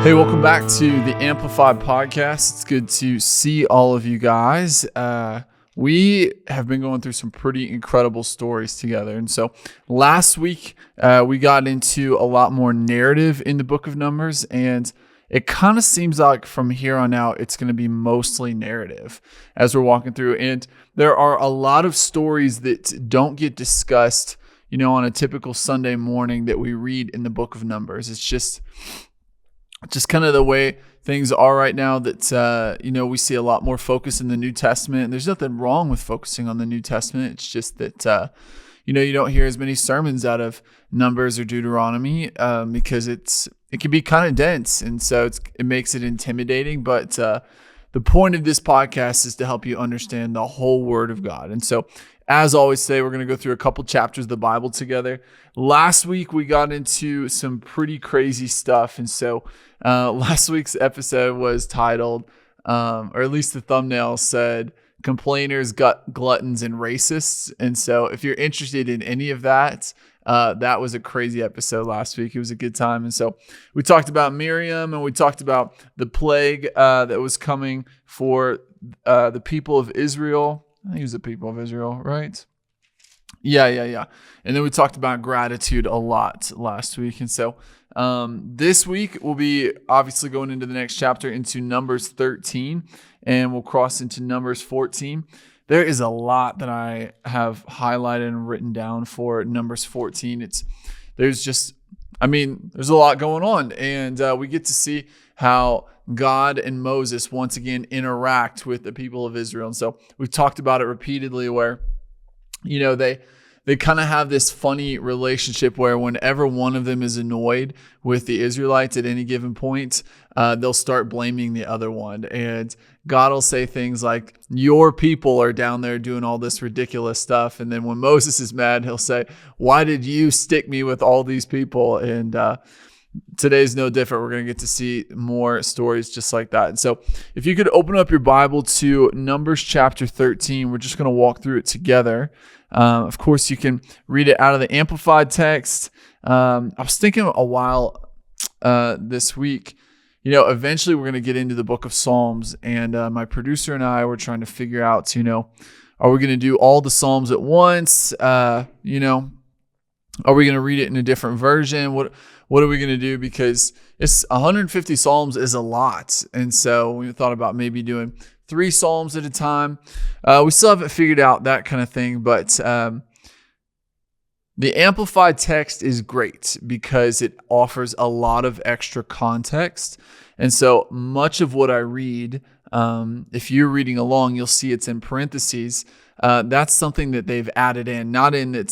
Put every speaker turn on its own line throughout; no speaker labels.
Hey, welcome back to the Amplified Podcast. It's good to see all of you guys. We have been going through some pretty incredible stories together. And so last week, we got into a lot more narrative in the book of Numbers. And it kind of seems like from here on out, it's going to be mostly narrative as we're walking through. And there are a lot of stories that don't get discussed, on a typical Sunday morning that we read in the book of Numbers. It's just kind of the way things are right now that, we see a lot more focus in the New Testament. And there's nothing wrong with focusing on the New Testament. It's just that, you don't hear as many sermons out of Numbers or Deuteronomy because it can be kind of dense. And so it makes it intimidating. But the point of this podcast is to help you understand the whole Word of God. And so, as always, today we're going to go through a couple chapters of the Bible together. Last week, we got into some pretty crazy stuff. And so last week's episode was titled, or at least the thumbnail said, Complainers, Gluttons, and Racists. And so if you're interested in any of that, that was a crazy episode last week. It was a good time. And so we talked about Miriam, and we talked about the plague that was coming for the people of Israel. I think it was the people of Israel, right? Yeah. And then we talked about gratitude a lot last week. And so this week we'll be obviously going into the next chapter, into Numbers 13, and we'll cross into Numbers 14. There is a lot that I have highlighted and written down for Numbers 14. There's a lot going on, and we get to see how God and Moses once again interact with the people of Israel. And so we've talked about it repeatedly where, they kind of have this funny relationship where whenever one of them is annoyed with the Israelites at any given point, they'll start blaming the other one. And God will say things like, your people are down there doing all this ridiculous stuff. And then when Moses is mad, he'll say, why did you stick me with all these people? And today's no different. We're going to get to see more stories just like that. And so if you could open up your Bible to Numbers chapter 13, we're just going to walk through it together. Of course, you can read it out of the Amplified text. I was thinking a while this week, eventually we're going to get into the book of Psalms. And my producer and I were trying to figure out, are we going to do all the Psalms at once? Are we going to read it in a different version? What are we going to do? Because it's 150 Psalms is a lot. And so we thought about maybe doing 3 Psalms at a time. We still haven't figured out that kind of thing. But the Amplified text is great because it offers a lot of extra context. And so much of what I read, if you're reading along, you'll see it's in parentheses. That's something that they've added in, not in that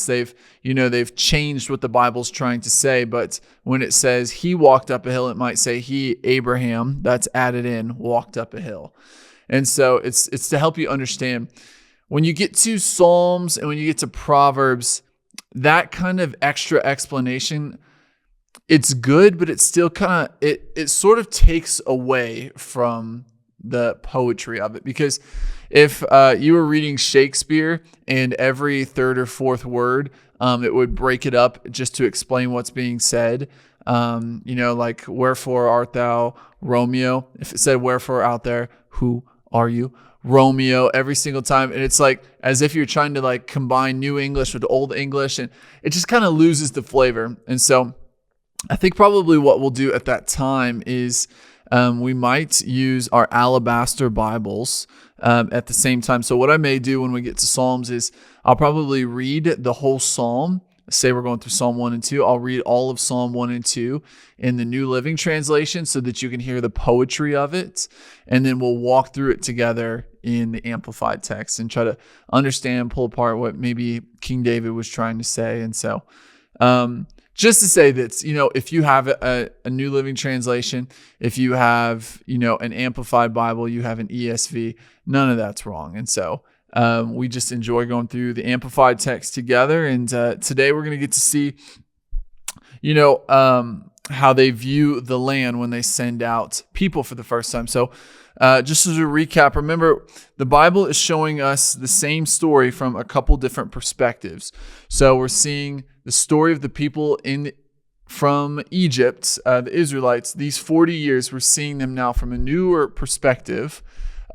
they've changed what the Bible's trying to say, but when it says he walked up a hill, it might say he, Abraham, that's added in, walked up a hill. And so it's to help you understand when you get to Psalms and when you get to Proverbs, that kind of extra explanation, it's good, but it's still kind of, it sort of takes away from the poetry of it. Because if you were reading Shakespeare and every third or fourth word, it would break it up just to explain what's being said. Like, wherefore art thou Romeo? If it said, wherefore out there, who are you? Romeo, every single time. And it's like as if you're trying to combine New English with Old English, and it just kind of loses the flavor. And so I think probably what we'll do at that time is we might use our Alabaster Bibles at the same time. So what I may do when we get to Psalms is I'll probably read the whole Psalm. Say we're going through Psalm 1 and 2. I'll read all of Psalm 1 and 2 in the New Living Translation so that you can hear the poetry of it. And then we'll walk through it together in the Amplified text and try to understand, pull apart what maybe King David was trying to say. And so just to say that, if you have a New Living Translation, if you have, an Amplified Bible, you have an ESV, none of that's wrong. And so we just enjoy going through the Amplified text together. And today we're going to get to see, how they view the land when they send out people for the first time. So just as a recap, remember, the Bible is showing us the same story from a couple different perspectives. So we're seeing the story of the people in from Egypt, the Israelites, these 40 years, we're seeing them now from a newer perspective,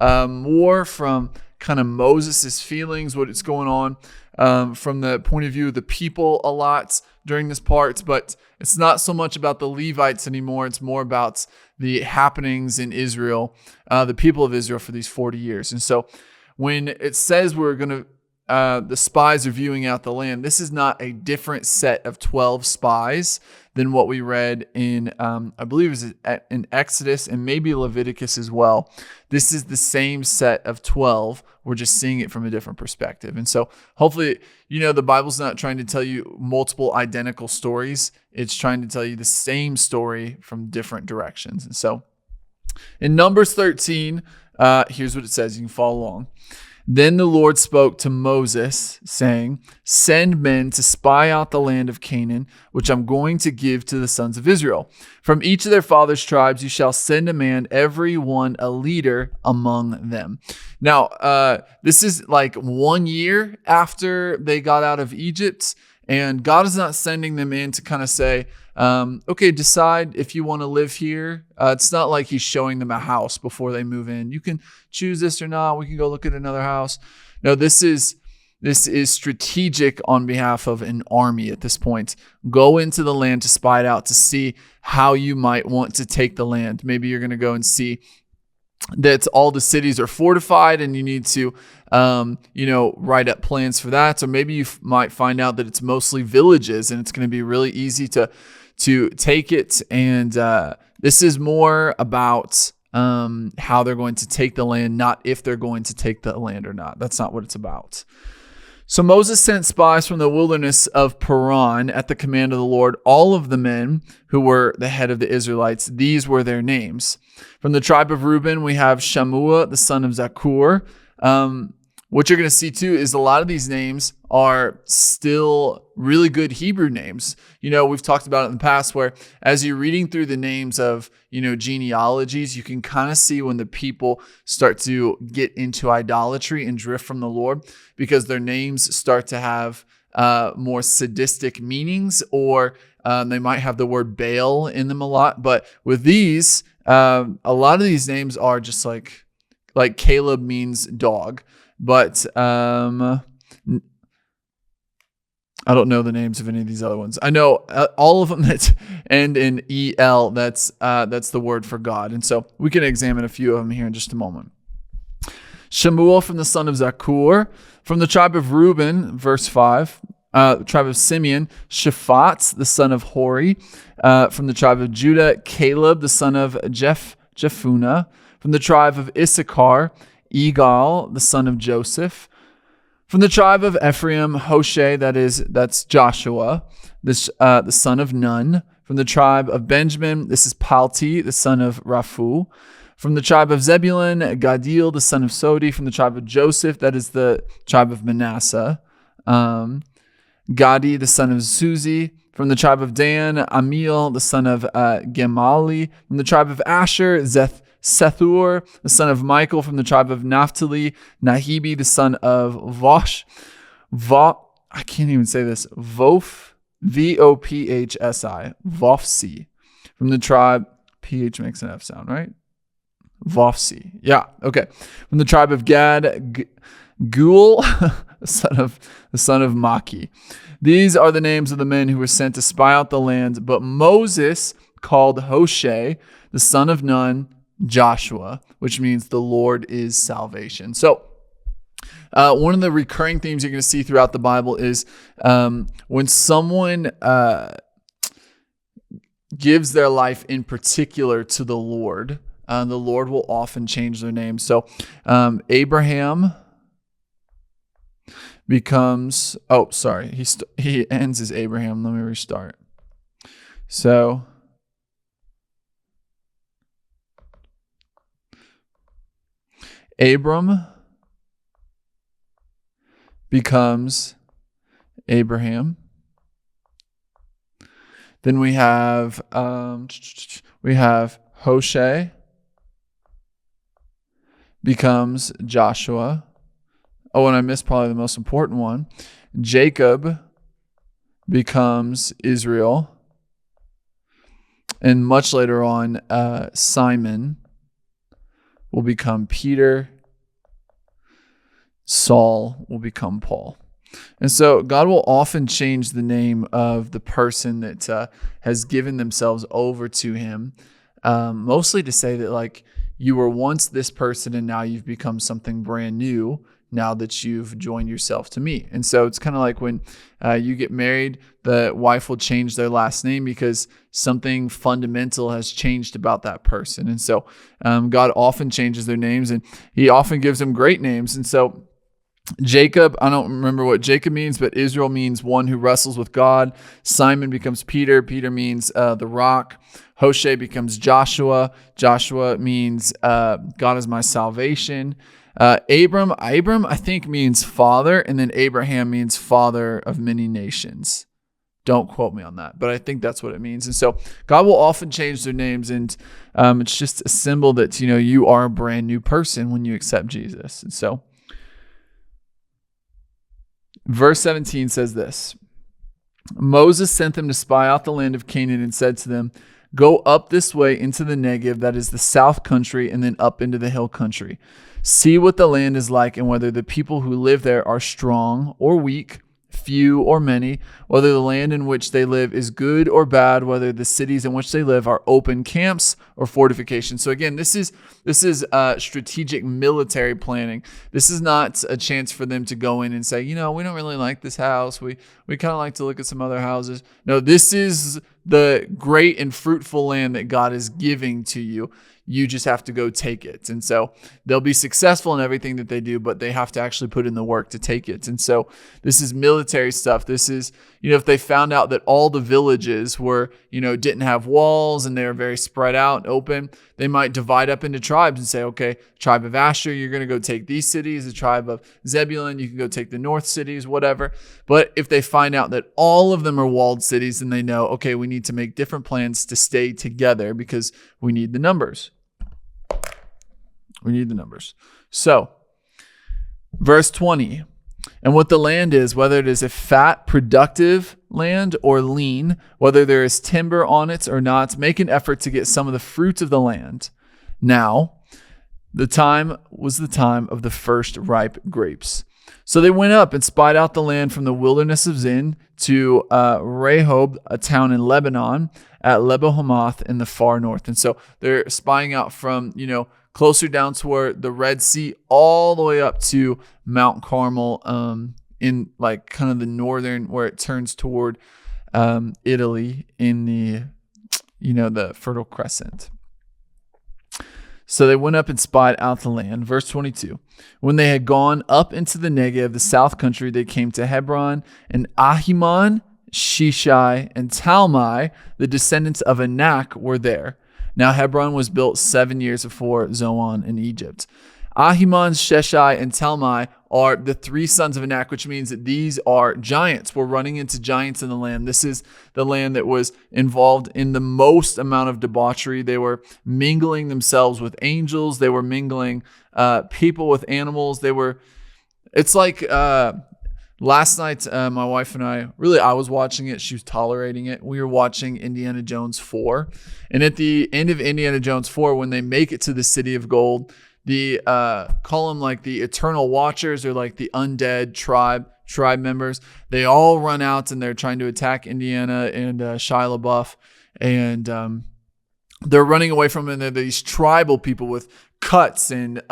more from kind of Moses' feelings, what is going on, from the point of view of the people a lot during this part. But it's not so much about the Levites anymore. It's more about the happenings in Israel, the people of Israel for these 40 years. And so when it says we're going to, the spies are viewing out the land, this is not a different set of 12 spies than what we read in, I believe it was in Exodus and maybe Leviticus as well. This is the same set of 12. We're just seeing it from a different perspective. And so hopefully, the Bible's not trying to tell you multiple identical stories. It's trying to tell you the same story from different directions. And so in Numbers 13, here's what it says. You can follow along. Then the Lord spoke to Moses, saying, "Send men to spy out the land of Canaan, which I'm going to give to the sons of Israel. From each of their fathers' tribes you shall send a man, every one a leader among them." Now, this is like 1 year after they got out of Egypt, and God is not sending them in to kind of say, okay, decide if you want to live here. It's not like he's showing them a house before they move in. You can choose this or not. We can go look at another house. No, this is strategic on behalf of an army at this point. Go into the land to spy it out, to see how you might want to take the land. Maybe you're going to go and see that all the cities are fortified and you need to, write up plans for that. Or maybe you might find out that it's mostly villages and it's going to be really easy to take it. And this is more about how they're going to take the land, not if they're going to take the land or not. That's not what it's about. So Moses sent spies from the wilderness of Paran at the command of the Lord, all of the men who were the head of the Israelites. These were their names. From the tribe of Reuben, we have Shammua, the son of Zakur. What you're going to see too is a lot of these names are still really good Hebrew names. We've talked about it in the past where as you're reading through the names of, genealogies, you can kind of see when the people start to get into idolatry and drift from the Lord because their names start to have more sadistic meanings, or they might have the word Baal in them a lot. But with these, a lot of these names are just like Caleb means dog. But I don't know the names of any of these other ones. I know all of them that end in EL. That's the word for God. And so we can examine a few of them here in just a moment. Shemuel from the son of Zakur. From the tribe of Reuben, verse 5. Tribe of Simeon, Shaphat, the son of Hori. From the tribe of Judah, Caleb, the son of Jephunneh. From the tribe of Issachar, Egal, the son of Joseph. From the tribe of Ephraim, Hoshea, that's Joshua, the son of Nun. From the tribe of Benjamin, this is Palti, the son of Raphu. From the tribe of Zebulun, Gadil, the son of Sodi. From the tribe of Joseph, that is the tribe of Manasseh, Gadi, the son of Suzi. From the tribe of Dan, Amiel, the son of Gemali. From the tribe of Asher, Sethur, the son of Michael. From the tribe of Naphtali, Nahibi, the son of Vosh. I can't even say this. Vophsi. Vophsi. From the tribe, PH makes an F sound, right? Vophsi. Yeah, okay. From the tribe of Gad, Gul, the son of Maki. These are the names of the men who were sent to spy out the land. But Moses called Hoshea, the son of Nun, Joshua, which means the Lord is salvation. So one of the recurring themes you're going to see throughout the Bible is when someone gives their life in particular to the Lord will often change their name. So Abraham becomes, he ends as Abraham. Let me restart. So Abram becomes Abraham. Then we have Hoshea becomes Joshua. Oh, and I missed probably the most important one. Jacob becomes Israel. And much later on, Simon will become Peter. Saul will become Paul. And so God will often change the name of the person that has given themselves over to him, mostly to say that like you were once this person and now you've become something brand new now that you've joined yourself to me. And so it's kind of like when you get married, the wife will change their last name because something fundamental has changed about that person. And so God often changes their names, and he often gives them great names. And so Jacob, I don't remember what Jacob means, but Israel means one who wrestles with God. Simon becomes Peter. Peter means the rock. Hoshe becomes Joshua. Joshua means God is my salvation. Abram, I think means father, and then Abraham means father of many nations. Don't quote me on that, but I think that's what it means. And so God will often change their names, and it's just a symbol that, you are a brand new person when you accept Jesus. And so verse 17 says this: Moses sent them to spy out the land of Canaan and said to them, go up this way into the Negev, that is the south country, and then up into the hill country. See what the land is like, and whether the people who live there are strong or weak, few or many, whether the land in which they live is good or bad, whether the cities in which they live are open camps or fortifications. So again, this is strategic military planning. This is not a chance for them to go in and say, we don't really like this house. We kind of like to look at some other houses. No, this is the great and fruitful land that God is giving to you. You just have to go take it. And so they'll be successful in everything that they do, but they have to actually put in the work to take it. And so this is military stuff. This is, if they found out that all the villages were, didn't have walls and they were very spread out and open, they might divide up into tribes and say, okay, tribe of Asher, you're going to go take these cities. The tribe of Zebulun, you can go take the north cities, whatever. But if they find out that all of them are walled cities, then they know, okay, we need to make different plans to stay together because we need the numbers. We need the numbers. So, verse 20, and what the land is, whether it is a fat, productive land or lean, whether there is timber on it or not, make an effort to get some of the fruits of the land. Now, the time was the time of the first ripe grapes. So they went up and spied out the land from the wilderness of Zin to Rehob, a town in Lebanon, at Lebo-Hamath in the far north. And so they're spying out from, closer down toward the Red Sea, all the way up to Mount Carmel, in like kind of the northern, where it turns toward Italy in the, the Fertile Crescent. So they went up and spied out the land. Verse 22, when they had gone up into the Negev, the south country, they came to Hebron, and Ahiman, Shishai, and Talmai, the descendants of Anak, were there. Now Hebron was built 7 years before Zoan in Egypt. Ahiman, Sheshai, and Talmai are the three sons of Anak, which means that these are giants. We're running into giants in the land. This is the land that was involved in the most amount of debauchery. They were mingling themselves with angels. They were mingling people with animals. It's like last night, my wife and I was watching it. She was tolerating it. We were watching Indiana Jones 4. And at the end of Indiana Jones 4, when they make it to the City of Gold, the call them like the Eternal Watchers, or like the undead tribe members. They all run out and they're trying to attack Indiana and Shia LaBeouf, and they're running away from them. And they're these tribal people with cuts and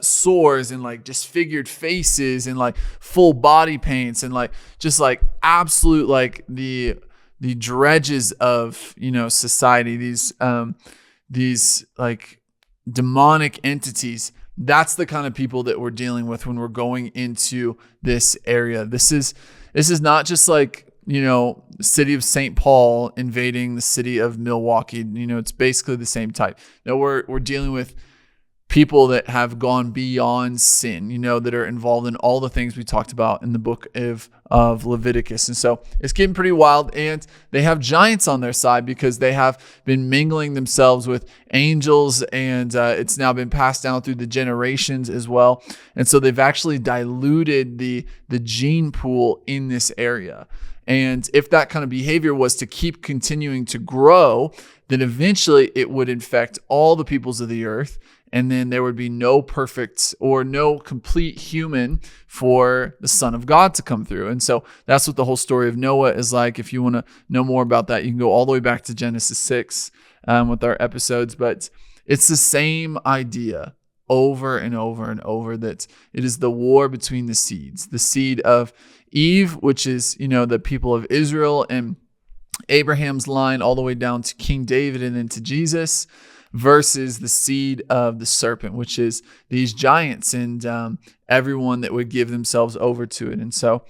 sores and like disfigured faces and like full body paints and like just like absolute like the dredges of society. These like demonic entities. That's the kind of people that we're dealing with when we're going into this area. This is not just like, the city of St. Paul invading the city of Milwaukee. It's basically the same type. No, we're dealing with people that have gone beyond sin, that are involved in all the things we talked about in the book of Leviticus. And so it's getting pretty wild, and they have giants on their side because they have been mingling themselves with angels, and it's now been passed down through the generations as well. And so they've actually diluted the gene pool in this area. And if that kind of behavior was to keep continuing to grow, then eventually it would infect all the peoples of the earth. And then there would be no perfect or no complete human for the Son of God to come through. And so that's what the whole story of Noah is like. If you want to know more about that, you can go all the way back to Genesis 6 with our episodes. But it's the same idea over and over and over, that it is the war between the seeds. The seed of Eve, which is, the people of Israel and Abraham's line all the way down to King David and then to Jesus, versus the seed of the serpent, which is these giants and everyone that would give themselves over to it. And so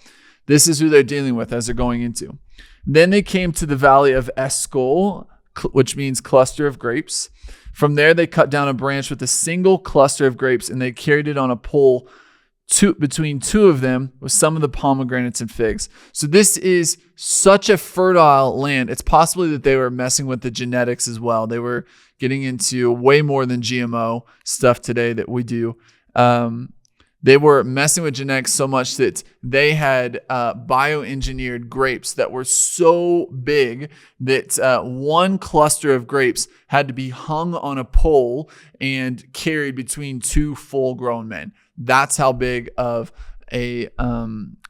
this is who they're dealing with as they're going into. Then they came to the valley of Eshcol, which means cluster of grapes. From there, they cut down a branch with a single cluster of grapes, and they carried it on a pole between two of them with some of the pomegranates and figs. So this is such a fertile land. It's possibly that they were messing with the genetics as well. They were getting into way more than GMO stuff today that we do. They were messing with genetics so much that they had bioengineered grapes that were so big that one cluster of grapes had to be hung on a pole and carried between two full-grown men. That's how big of a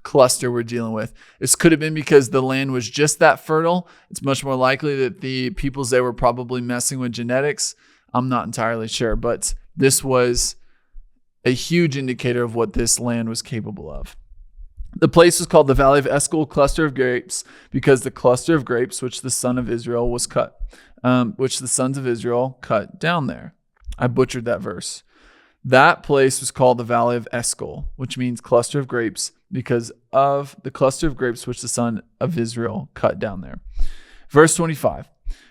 cluster we're dealing with. This could have been because the land was just that fertile. It's much more likely that the peoples there were probably messing with genetics. I'm not entirely sure, but this was a huge indicator of what this land was capable of. The place was called the Valley of Eshcol, cluster of grapes, because the cluster of grapes which the sons of Israel cut down there. I butchered that verse. That place was called the Valley of Eshcol, which means cluster of grapes, because of the cluster of grapes which the son of Israel cut down there. Verse 25.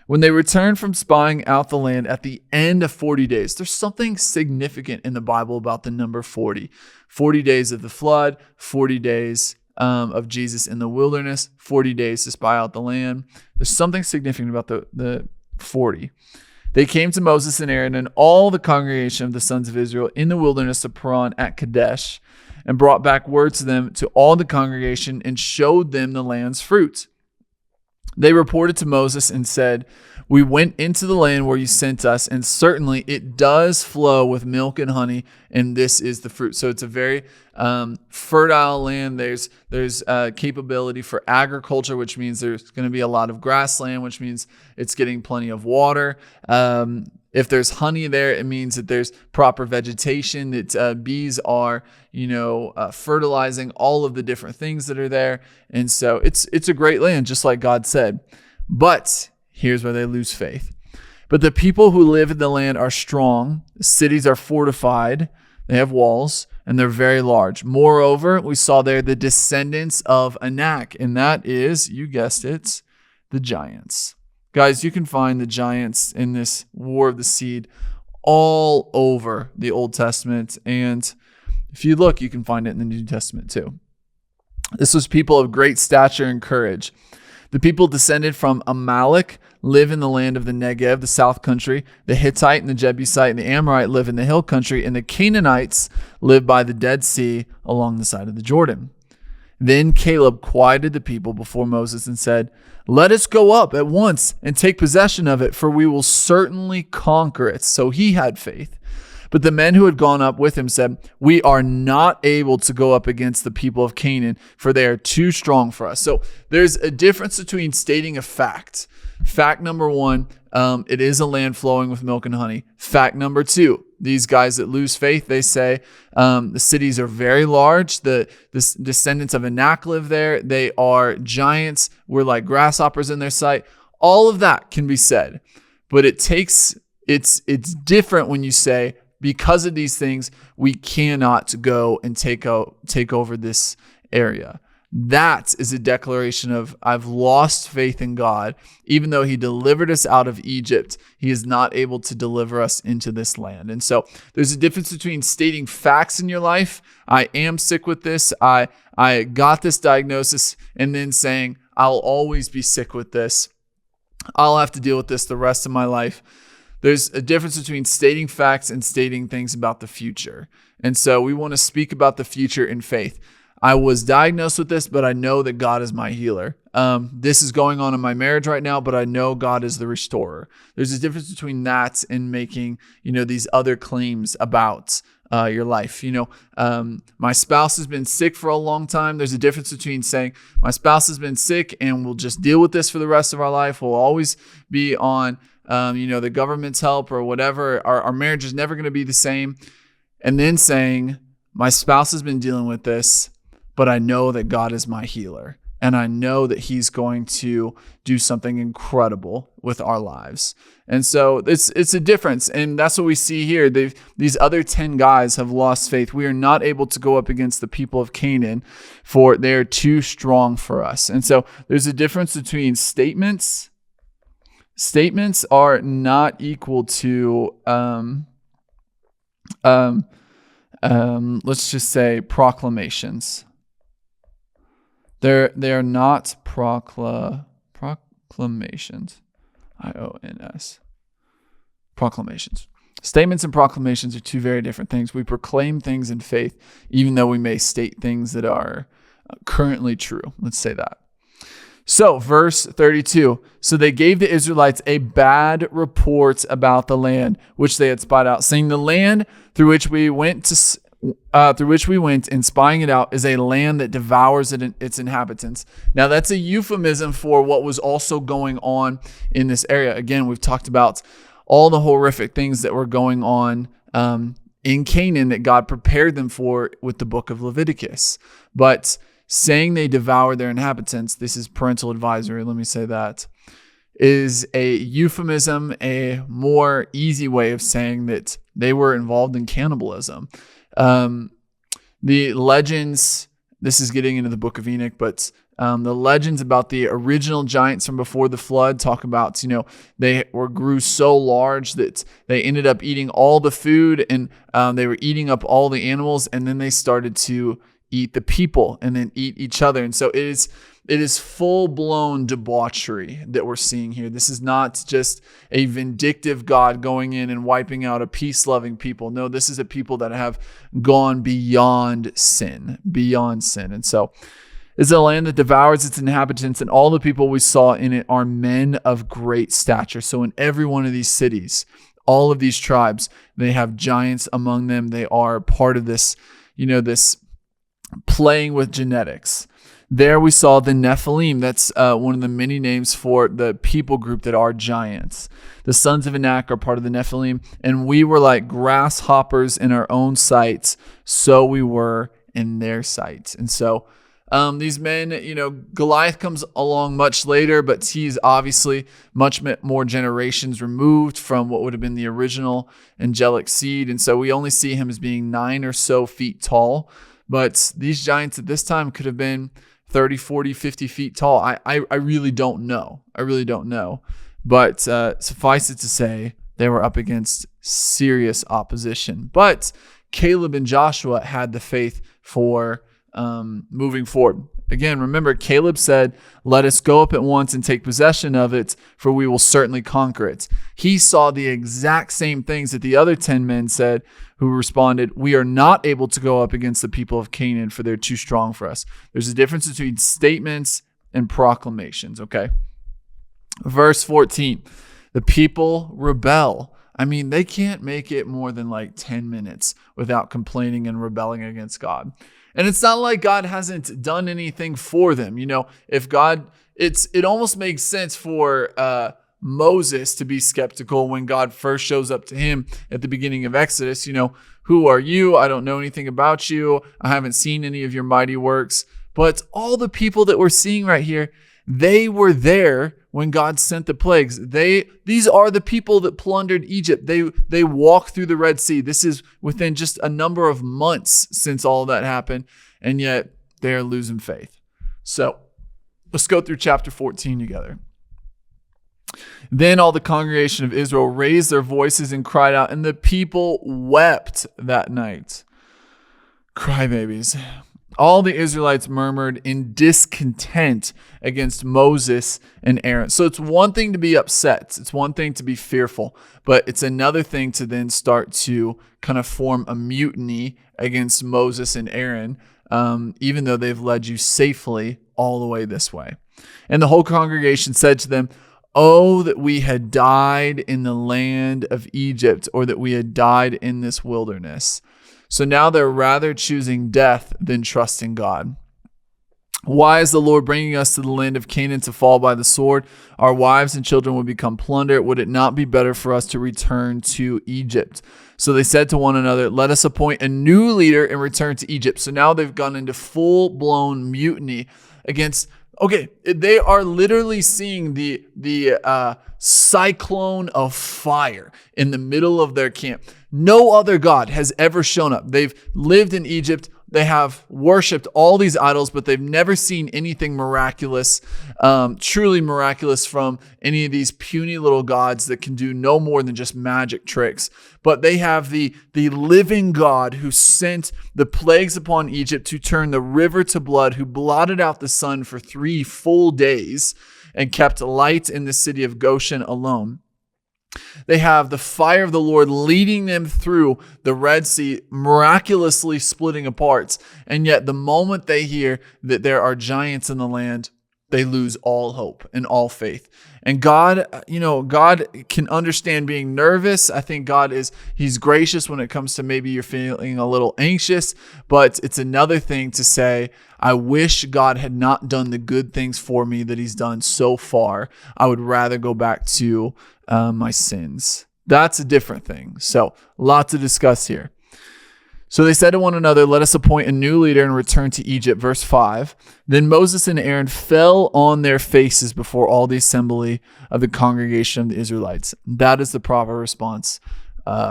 When they returned from spying out the land at the end of 40 days, there's something significant in the Bible about the number 40. 40 days of the flood, 40 days of Jesus in the wilderness, 40 days to spy out the land. There's something significant about the 40. They came to Moses and Aaron and all the congregation of the sons of Israel in the wilderness of Paran at Kadesh, and brought back word to them, to all the congregation, and showed them the land's fruit. They reported to Moses and said, "We went into the land where you sent us, and certainly it does flow with milk and honey, and this is the fruit." So it's a very fertile land. There's capability for agriculture, which means there's going to be a lot of grassland, which means it's getting plenty of water. If there's honey there, it means that there's proper vegetation, that bees are, fertilizing all of the different things that are there. And so it's a great land, just like God said. But here's where they lose faith. But the people who live in the land are strong. The cities are fortified. They have walls, and they're very large. Moreover, we saw there the descendants of Anak, and that is, you guessed it, the giants. Guys, you can find the giants in this war of the seed all over the Old Testament. And if you look, you can find it in the New Testament too. This was people of great stature and courage. The people descended from Amalek live in the land of the Negev, the south country. The Hittite and the Jebusite and the Amorite live in the hill country. And the Canaanites live by the Dead Sea along the side of the Jordan. Then Caleb quieted the people before Moses and said, "Let us go up at once and take possession of it, for we will certainly conquer it." So he had faith. But the men who had gone up with him said, "We are not able to go up against the people of Canaan, for they are too strong for us." So there's a difference between stating a fact. Fact number one, it is a land flowing with milk and honey. Fact number two, these guys that lose faith, they say the cities are very large. The descendants of Anak live there. They are giants. We're like grasshoppers in their sight. All of that can be said, but it's different when you say, because of these things, we cannot go and take over this area. That is a declaration of, I've lost faith in God. Even though he delivered us out of Egypt, he is not able to deliver us into this land. And so there's a difference between stating facts in your life. I am sick with this. I got this diagnosis, and then saying, I'll always be sick with this. I'll have to deal with this the rest of my life. There's a difference between stating facts and stating things about the future. And so we want to speak about the future in faith. I was diagnosed with this, but I know that God is my healer. This is going on in my marriage right now, but I know God is the restorer. There's a difference between that and making, these other claims about your life. My spouse has been sick for a long time. There's a difference between saying my spouse has been sick and we'll just deal with this for the rest of our life. We'll always be on, the government's help or whatever. Our marriage is never going to be the same. And then saying my spouse has been dealing with this, but I know that God is my healer, and I know that he's going to do something incredible with our lives. And so it's a difference, and that's what we see here. These other 10 guys have lost faith. We are not able to go up against the people of Canaan, for they're too strong for us. And so there's a difference between statements. Statements are not equal to let's just say proclamations. They're not proclamations. IONS. Proclamations. Statements and proclamations are two very different things. We proclaim things in faith, even though we may state things that are currently true. Let's say that. So, verse 32. So they gave the Israelites a bad report about the land which they had spied out, saying, the land through which we went and spying it out is a land that devours its inhabitants. Now, that's a euphemism for what was also going on in this area. Again, we've talked about all the horrific things that were going on in Canaan that God prepared them for with the book of Leviticus. But saying they devour their inhabitants, this is parental advisory, let me say that, is a euphemism, a more easy way of saying that they were involved in cannibalism. The legends, this is getting into the book of Enoch, but the legends about the original giants from before the flood talk about, they grew so large that they ended up eating all the food, and they were eating up all the animals, and then they started to eat the people and then eat each other. And so it is full-blown debauchery that we're seeing here. This is not just a vindictive God going in and wiping out a peace-loving people. No, this is a people that have gone beyond sin. And so it's a land that devours its inhabitants, and all the people we saw in it are men of great stature. So in every one of these cities, all of these tribes, they have giants among them. They are part of this, this playing with genetics. There we saw the Nephilim. That's one of the many names for the people group that are giants. The sons of Anak are part of the Nephilim, and we were like grasshoppers in our own sights, so we were in their sights. And so these men, Goliath comes along much later, but he's obviously much more generations removed from what would have been the original angelic seed. And so we only see him as being 9 or so feet tall. But these giants at this time could have been 30, 40, 50 feet tall. I really don't know. But suffice it to say, they were up against serious opposition. But Caleb and Joshua had the faith for moving forward. Again, remember, Caleb said, let us go up at once and take possession of it, for we will certainly conquer it. He saw the exact same things that the other 10 men said, who responded, we are not able to go up against the people of Canaan, for they're too strong for us. There's a difference between statements and proclamations, okay? Verse 14, the people rebel. I mean, they can't make it more than like 10 minutes without complaining and rebelling against God. And it's not like God hasn't done anything for them. If God, it almost makes sense for Moses to be skeptical when God first shows up to him at the beginning of Exodus. Who are you? I don't know anything about you. I haven't seen any of your mighty works. But all the people that we're seeing right here, they were there when God sent the plagues. These are the people that plundered Egypt. They walked through the Red Sea. This is within just a number of months since all of that happened, and yet they're losing faith. So let's go through chapter 14 together. Then all the congregation of Israel raised their voices and cried out, and the people wept that night. Crybabies. All the Israelites murmured in discontent against Moses and Aaron. So it's one thing to be upset. It's one thing to be fearful, but it's another thing to then start to kind of form a mutiny against Moses and Aaron, even though they've led you safely all the way this way. And the whole congregation said to them, "Oh, that we had died in the land of Egypt, or that we had died in this wilderness." So now they're rather choosing death than trusting God. "Why is the Lord bringing us to the land of Canaan to fall by the sword? Our wives and children would become plunder. Would it not be better for us to return to Egypt?" So they said to one another, "Let us appoint a new leader and return to Egypt." So now they've gone into full-blown mutiny against. Okay, they are literally seeing the cyclone of fire in the middle of their camp. No other God has ever shown up. They've lived in Egypt. They have worshipped all these idols, but they've never seen anything miraculous, truly miraculous from any of these puny little gods that can do no more than just magic tricks. But they have the living God who sent the plagues upon Egypt to turn the river to blood, who blotted out the sun for 3 full days and kept light in the city of Goshen alone. They have the fire of the Lord leading them through the Red Sea, miraculously splitting apart. And yet the moment they hear that there are giants in the land, they lose all hope and all faith. And God, God can understand being nervous. I think He's gracious when it comes to maybe you're feeling a little anxious, but it's another thing to say, I wish God had not done the good things for me that He's done so far. I would rather go back to my sins. That's a different thing. So, lot to discuss here. So they said to one another, "Let us appoint a new leader and return to Egypt." Verse 5. Then Moses and Aaron fell on their faces before all the assembly of the congregation of the Israelites. That is the proper response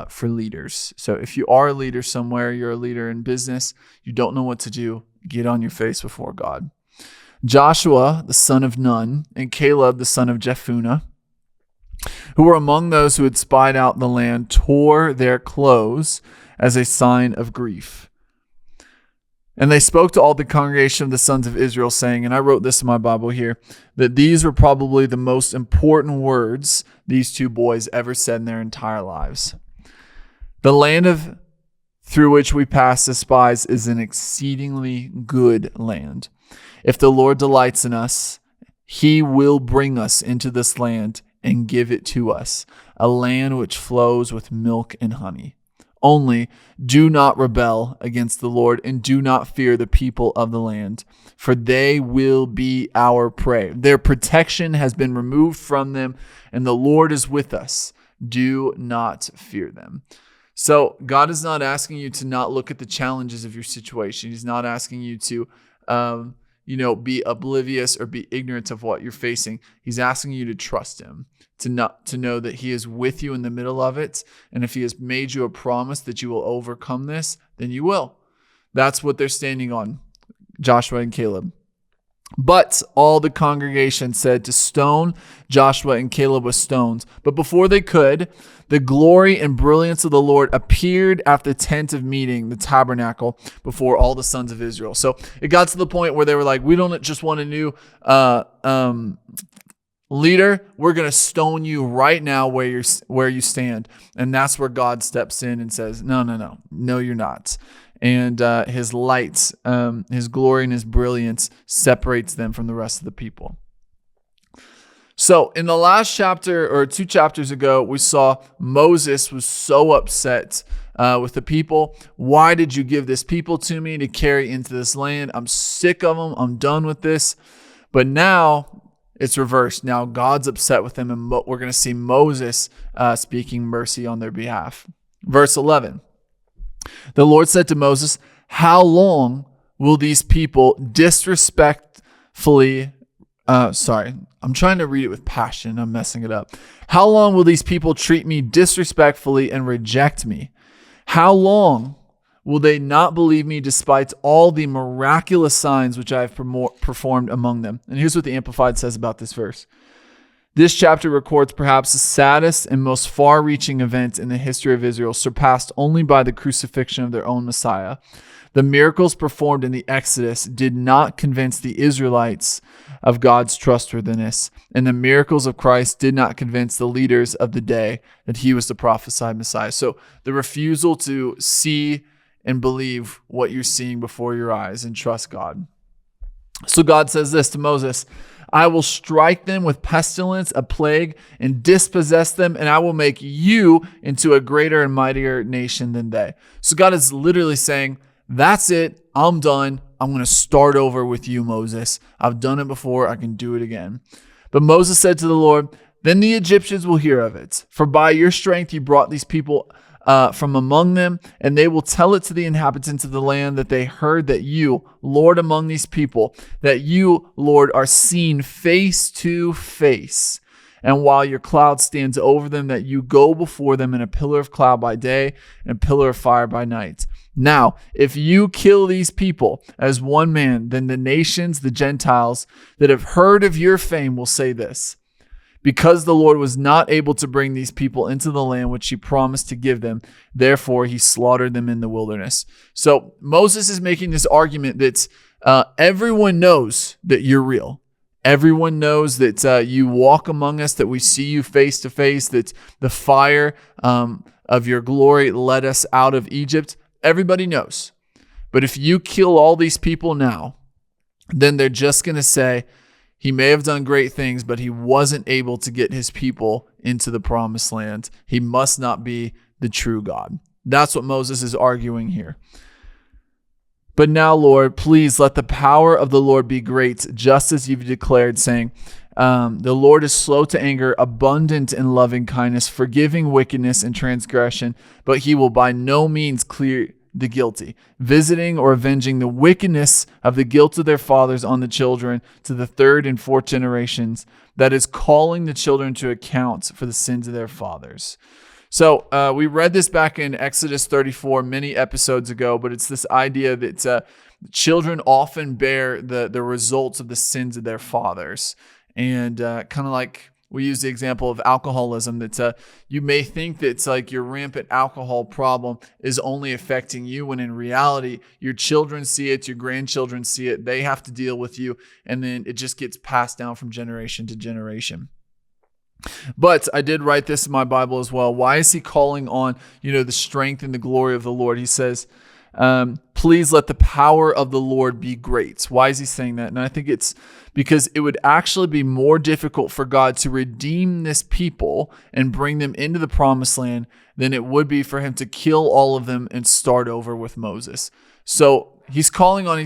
for leaders. So if you are a leader somewhere, you're a leader in business, you don't know what to do, get on your face before God. Joshua, the son of Nun, and Caleb, the son of Jephunneh, who were among those who had spied out the land, tore their clothes as a sign of grief. And they spoke to all the congregation of the sons of Israel, saying, and I wrote this in my Bible here, that these were probably the most important words these two boys ever said in their entire lives. "The land through which we pass as spies is an exceedingly good land. If the Lord delights in us, He will bring us into this land and give it to us, a land which flows with milk and honey. Only do not rebel against the Lord, and do not fear the people of the land, for they will be our prey. Their protection has been removed from them, and the Lord is with us. Do not fear them." So God is not asking you to not look at the challenges of your situation. He's not asking you to be oblivious or be ignorant of what you're facing. He's asking you to trust Him, to know that He is with you in the middle of it. And if He has made you a promise that you will overcome this, then you will. That's what they're standing on, Joshua and Caleb. But all the congregation said to stone Joshua and Caleb with stones. But before they could, the glory and brilliance of the Lord appeared at the tent of meeting, the tabernacle, before all the sons of Israel. So it got to the point where they were like, we don't just want a new leader. We're going to stone you right now where you stand. And that's where God steps in and says, no, you're not. And His light, His glory and His brilliance separates them from the rest of the people. So in the last chapter, or 2 chapters ago, we saw Moses was so upset with the people. Why did you give this people to me to carry into this land? I'm sick of them. I'm done with this. But now it's reversed. Now God's upset with them, and we're going to see Moses speaking mercy on their behalf. Verse 11. The Lord said to Moses, "How long will these people disrespectfully..." I'm trying to read it with passion. I'm messing it up. "How long will these people treat me disrespectfully and reject me? How long Will they not believe me despite all the miraculous signs which I have performed among them? And here's what the Amplified says about this verse. This chapter records perhaps the saddest and most far-reaching event in the history of Israel, surpassed only by the crucifixion of their own Messiah. The miracles performed in the Exodus did not convince the Israelites of God's trustworthiness, and the miracles of Christ did not convince the leaders of the day that he was the prophesied Messiah. So the refusal to see and believe what you're seeing before your eyes and trust God. So God says this to Moses, I will strike them with pestilence, a plague, and dispossess them, and I will make you into a greater and mightier nation than they. So God is literally saying, that's it. I'm done. I'm going to start over with you, Moses. I've done it before. I can do it again. But Moses said to the Lord, then the Egyptians will hear of it. For by your strength you brought these people from among them, and they will tell it to the inhabitants of the land that they heard that you, Lord, among these people, that you, Lord, are seen face to face. And while your cloud stands over them, that you go before them in a pillar of cloud by day and a pillar of fire by night. Now, if you kill these people as one man, then the nations, the Gentiles that have heard of your fame will say this, because the Lord was not able to bring these people into the land which he promised to give them, therefore he slaughtered them in the wilderness. So Moses is making this argument that everyone knows that you're real. Everyone knows that you walk among us, that we see you face to face, that the fire of your glory led us out of Egypt. Everybody knows. But if you kill all these people now, then they're just going to say, he may have done great things, but he wasn't able to get his people into the promised land. He must not be the true God. That's what Moses is arguing here. But now, Lord, please let the power of the Lord be great, just as you've declared, saying, the Lord is slow to anger, abundant in loving kindness, forgiving wickedness and transgression, but he will by no means clear the guilty, visiting or avenging the wickedness of the guilt of their fathers on the children to the third and fourth generations, that is, calling the children to account for the sins of their fathers. So we read this back in Exodus 34 many episodes ago, but it's this idea that children often bear the results of the sins of their fathers. And kind of like we use the example of alcoholism, that you may think that it's like your rampant alcohol problem is only affecting you, when in reality, your children see it, your grandchildren see it, they have to deal with you, and then it just gets passed down from generation to generation. But I did write this in my Bible as well. Why is he calling on, the strength and the glory of the Lord? He says, please let the power of the Lord be great. Why is he saying that? And I think it's because it would actually be more difficult for God to redeem this people and bring them into the promised land than it would be for him to kill all of them and start over with Moses. So he's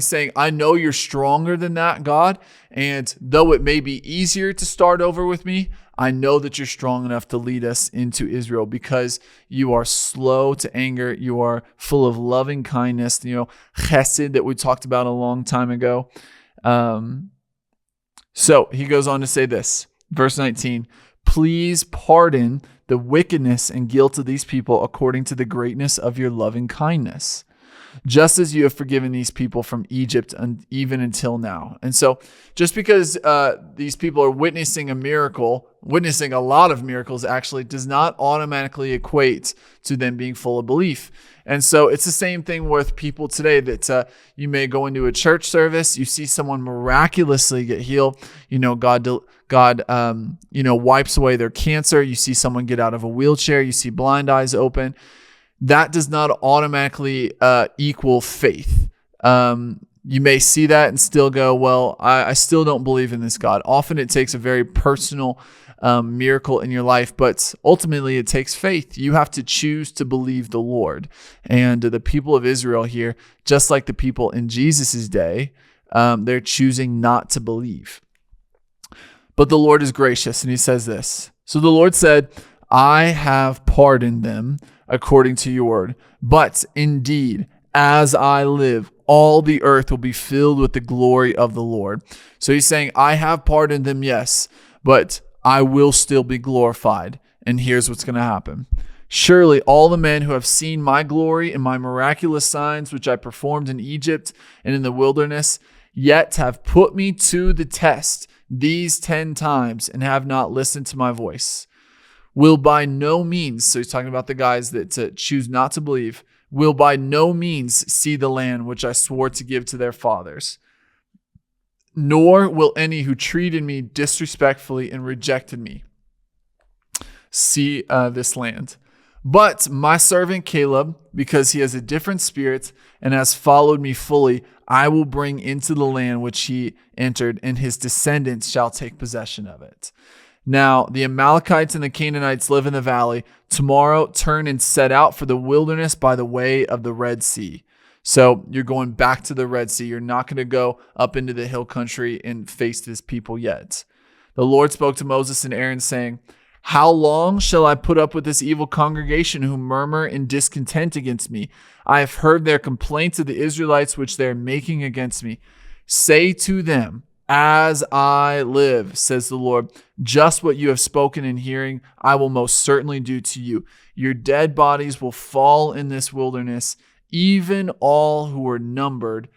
saying, I know you're stronger than that, God. And though it may be easier to start over with me, I know that you're strong enough to lead us into Israel, because you are slow to anger. You are full of loving kindness, chesed that we talked about a long time ago. So he goes on to say this, verse 19, please pardon the wickedness and guilt of these people according to the greatness of your loving kindness, just as you have forgiven these people from Egypt and even until now. And so just because these people are witnessing a lot of miracles actually, does not automatically equate to them being full of belief. And so it's the same thing with people today, that you may go into a church service, you see someone miraculously get healed. God wipes away their cancer. You see someone get out of a wheelchair. You see blind eyes open. That does not automatically equal faith. You may see that and still go, well, I still don't believe in this God. Often it takes a very personal miracle in your life, but ultimately it takes faith. You have to choose to believe the Lord. And the people of Israel here, just like the people in Jesus's day, they're choosing not to believe. But the Lord is gracious, and he says this. So the Lord said, I have pardoned them according to your word. But indeed, as I live, all the earth will be filled with the glory of the Lord. So he's saying, I have pardoned them, yes, but I will still be glorified. And here's what's going to happen. Surely all the men who have seen my glory and my miraculous signs, which I performed in Egypt and in the wilderness, yet have put me to the test these 10 times and have not listened to my voice, will by no means," so he's talking about the guys that choose not to believe, "will by no means see the land which I swore to give to their fathers. Nor will any who treated me disrespectfully and rejected me see this land. But my servant Caleb, because he has a different spirit and has followed me fully, I will bring into the land which he entered, and his descendants shall take possession of it. Now the Amalekites and the Canaanites live in the valley. Tomorrow turn and set out for the wilderness by the way of the Red Sea." So you're going back to the Red Sea. You're not going to go up into the hill country and face this people yet. "The Lord spoke to Moses and Aaron, saying, How long shall I put up with this evil congregation who murmur in discontent against me? I have heard their complaints of the Israelites which they are making against me. Say to them, As I live, says the Lord, just what you have spoken in hearing, I will most certainly do to you. Your dead bodies will fall in this wilderness, even all who were numbered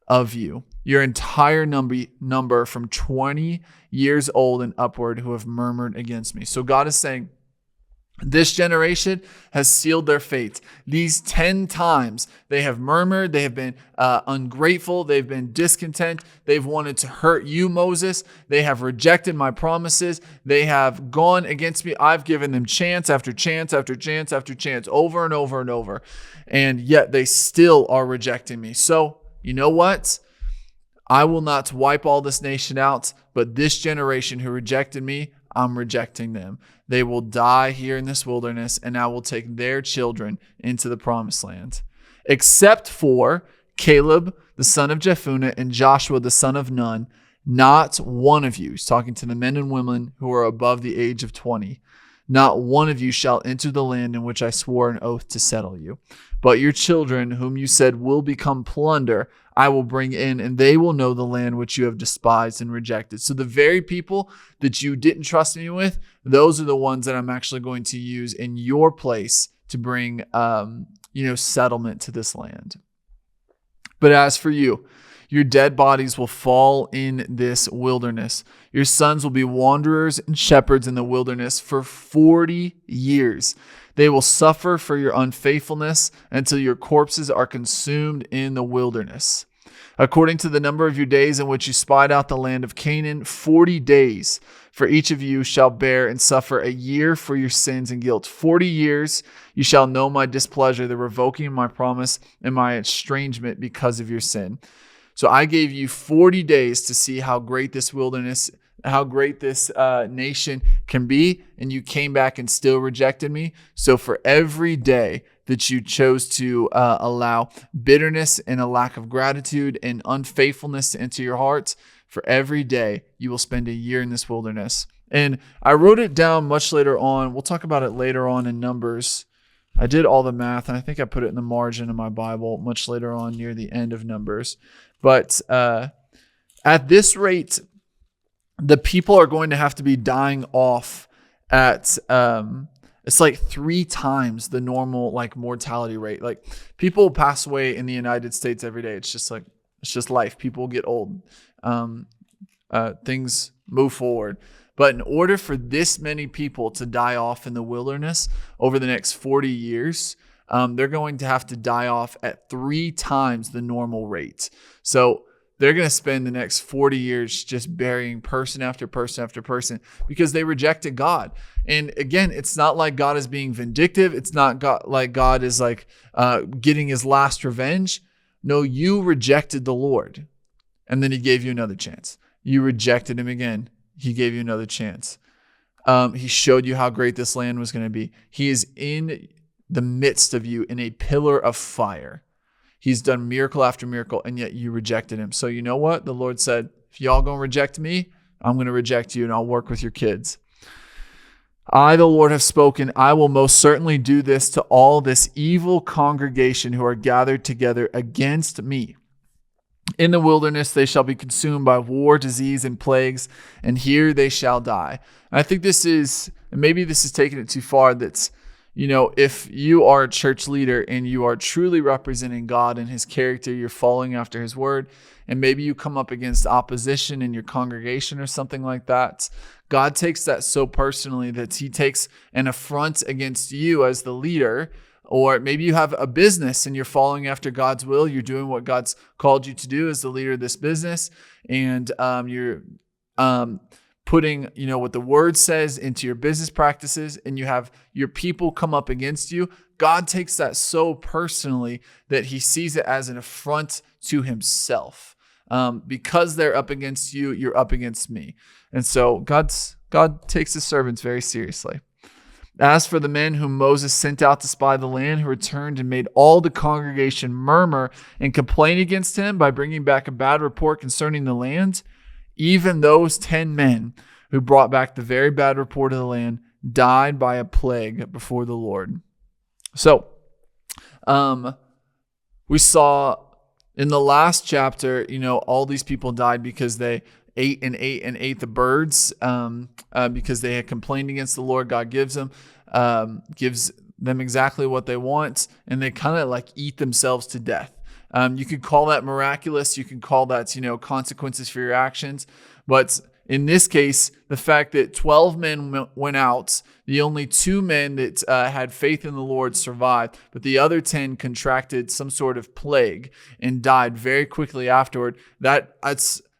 of you, your entire number from 20 years old and upward who have murmured against me." So God is saying, this generation has sealed their fate. These 10 times they have murmured, they have been ungrateful, they've been discontent, they've wanted to hurt you, Moses. They have rejected my promises. They have gone against me. I've given them chance after chance after chance after chance, over and over and over. And yet they still are rejecting me. So you know what? I will not wipe all this nation out, but this generation who rejected me, I'm rejecting them. They will die here in this wilderness, and I will take their children into the promised land. Except for Caleb, the son of Jephunneh, and Joshua, the son of Nun, not one of you, he's talking to the men and women who are above the age of 20, not one of you shall enter the land in which I swore an oath to settle you. But your children, whom you said will become plunder, I will bring in, and they will know the land which you have despised and rejected. So the very people that you didn't trust me with, those are the ones that I'm actually going to use in your place to bring, settlement to this land. But as for you, your dead bodies will fall in this wilderness. Your sons will be wanderers and shepherds in the wilderness for 40 years. They will suffer for your unfaithfulness until your corpses are consumed in the wilderness. According to the number of your days in which you spied out the land of Canaan, 40 days for each of you shall bear and suffer a year for your sins and guilt. 40 years you shall know my displeasure, the revoking of my promise, and my estrangement because of your sin. So I gave you 40 days to see how great this wilderness, how great this nation can be, and you came back and still rejected me. So for every day that you chose to allow bitterness and a lack of gratitude and unfaithfulness to enter your hearts, for every day you will spend a year in this wilderness. And I wrote it down much later on. We'll talk about it later on in Numbers. I did all the math, and I think I put it in the margin of my Bible much later on near the end of Numbers. But at this rate, the people are going to have to be dying off at it's like 3 times the normal mortality rate. Like people pass away in the United States every day. It's just life. People get old. Things move forward. But in order for this many people to die off in the wilderness over the next 40 years, they're going to have to die off at 3 times the normal rate. So they're going to spend the next 40 years just burying person after person after person because they rejected God. And again, it's not like God is being vindictive. It's not like God is getting his last revenge. No, you rejected the Lord. And then he gave you another chance. You rejected him again. He gave you another chance. He showed you how great this land was going to be. He is in the midst of you in a pillar of fire. He's done miracle after miracle, and yet you rejected him. So you know what? The Lord said, if y'all going to reject me, I'm going to reject you, and I'll work with your kids. I, the Lord, have spoken. I will most certainly do this to all this evil congregation who are gathered together against me. In the wilderness, they shall be consumed by war, disease, and plagues, and here they shall die. And I think maybe this is taking it too far. That's, if you are a church leader and you are truly representing God and his character, you're following after his word, and maybe you come up against opposition in your congregation or something like that, God takes that so personally that he takes an affront against you as the leader. Or maybe you have a business and you're following after God's will. You're doing what God's called you to do as the leader of this business. And you're putting, what the word says into your business practices, and you have your people come up against you. God takes that so personally that he sees it as an affront to himself. Because they're up against you, you're up against me. And so God takes his servants very seriously. As for the men whom Moses sent out to spy the land, who returned and made all the congregation murmur and complain against him by bringing back a bad report concerning the land, even those 10 men who brought back the very bad report of the land died by a plague before the Lord. So, we saw in the last chapter, all these people died because they ate the birds, because they had complained against the Lord. God gives them exactly what they want, and they kind of like eat themselves to death. You could call that miraculous. You can call that, consequences for your actions. But in this case, the fact that 12 men went out, the only 2 men that had faith in the Lord survived, but the other 10 contracted some sort of plague and died very quickly afterward.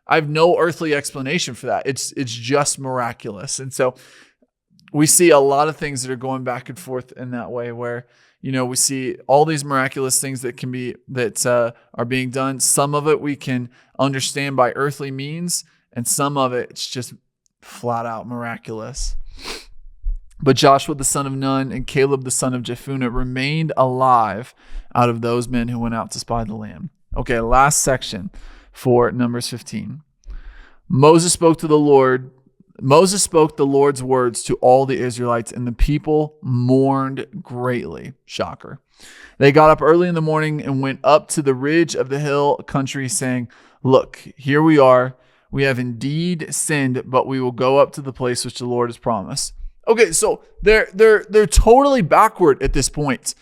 I have no earthly explanation for that. It's just miraculous. And so we see a lot of things that are going back and forth in that way, where, we see all these miraculous things that are being done. Some of it we can understand by earthly means, and some of it's just flat out miraculous. But Joshua the son of Nun and Caleb the son of Jephunneh remained alive out of those men who went out to spy the land. Okay, last section for Numbers 15. Moses spoke the Lord's words to all the Israelites, and the people mourned greatly. Shocker. They got up early in the morning and went up to the ridge of the hill country, saying, "Look, here we are. We have indeed sinned, but we will go up to the place which the Lord has promised." Okay, so they're totally backward at this point.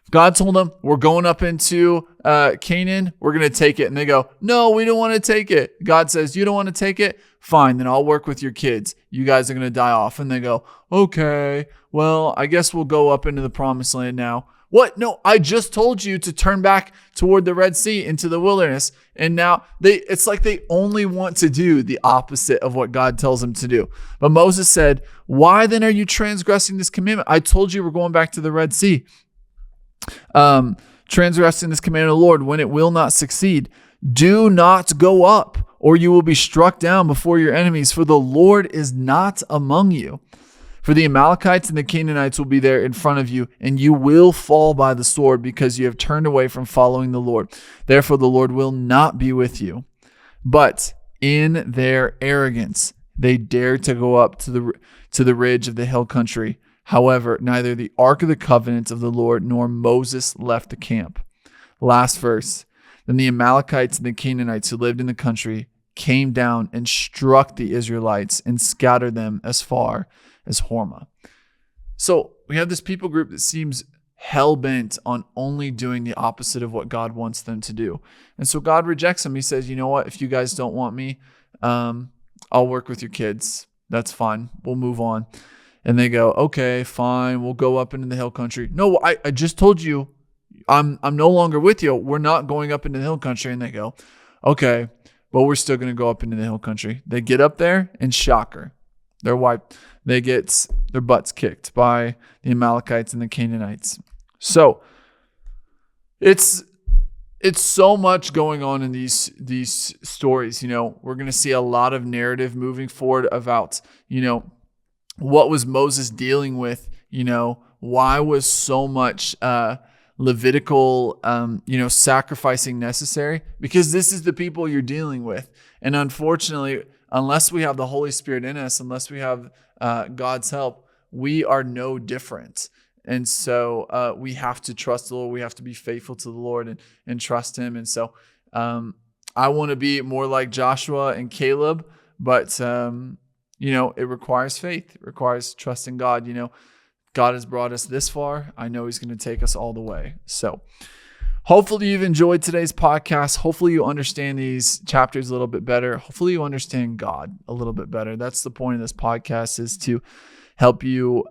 God told them, we're going up into Canaan. We're going to take it. And they go, no, we don't want to take it. God says, you don't want to take it? Fine, then I'll work with your kids. You guys are going to die off. And they go, okay, well, I guess we'll go up into the promised land now. What? No, I just told you to turn back toward the Red Sea into the wilderness. And now it's like they only want to do the opposite of what God tells them to do. But Moses said, why then are you transgressing this commandment? I told you we're going back to the Red Sea. Transgressing this command of the Lord when it will not succeed. Do not go up, or you will be struck down before your enemies, for the Lord is not among you. For the Amalekites and the Canaanites will be there in front of you, and you will fall by the sword because you have turned away from following the Lord. Therefore the Lord will not be with you. But in their arrogance they dared to go up to the ridge of the hill country. However, neither the Ark of the Covenant of the Lord nor Moses left the camp. Last verse. Then the Amalekites and the Canaanites who lived in the country came down and struck the Israelites and scattered them as far as Hormah. So we have this people group that seems hell-bent on only doing the opposite of what God wants them to do. And so God rejects them. He says, you know what? If you guys don't want me, I'll work with your kids. That's fine. We'll move on. And they go, okay, fine. We'll go up into the hill country. No, I just told you I'm no longer with you. We're not going up into the hill country. And they go, okay, but we're still going to go up into the hill country. They get up there and shocker. They're wiped. They get their butts kicked by the Amalekites and the Canaanites. So it's so much going on in these stories. We're going to see a lot of narrative moving forward about, what was Moses dealing with? Why was so much Levitical, sacrificing necessary? Because this is the people you're dealing with. And unfortunately, unless we have the Holy Spirit in us, unless we have God's help, we are no different. And so we have to trust the Lord. We have to be faithful to the Lord and trust him. And so I want to be more like Joshua and Caleb, but it requires faith. It requires trust in God. God has brought us this far. I know he's going to take us all the way. So hopefully you've enjoyed today's podcast. Hopefully you understand these chapters a little bit better. Hopefully you understand God a little bit better. That's the point of this podcast, is to help you,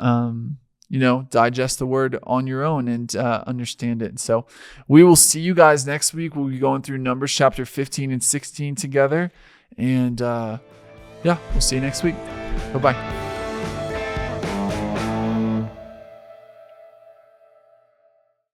digest the word on your own and understand it. So we will see you guys next week. We'll be going through Numbers chapter 15 and 16 together. And we'll see you next week. Bye-bye.